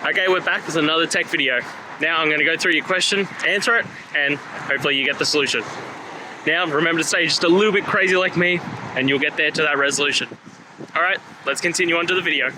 Okay, we're back with another tech video. Now I'm going to go through your question, answer it, and hopefully you get the solution. Now remember to stay just a little bit crazy like me, and you'll get there to that resolution. Alright, let's continue on to the video.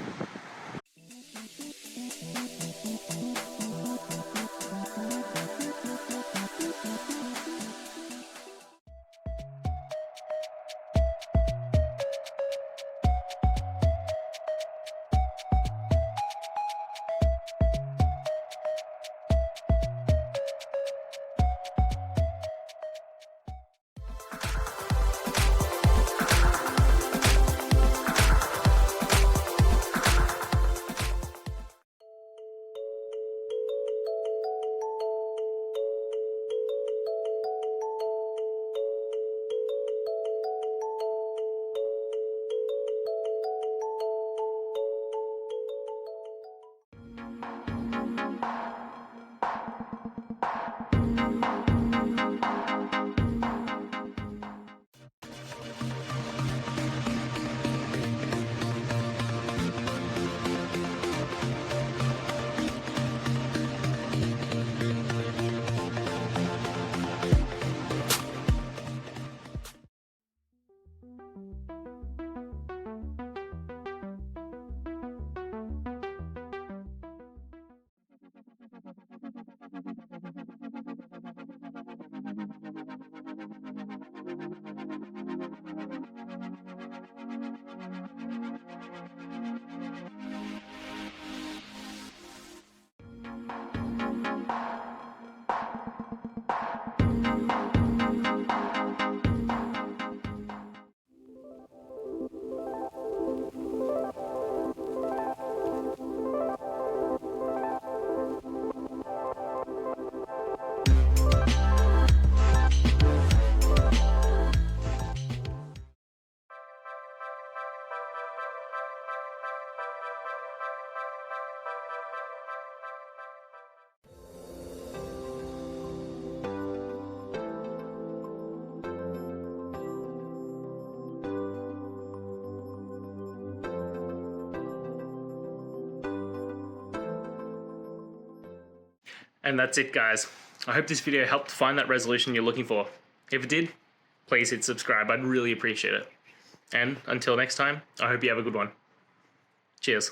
And that's it, guys. I hope this video helped find that resolution you're looking for. If it did, please hit subscribe. I'd really appreciate it. And until next time, I hope you have a good one. Cheers.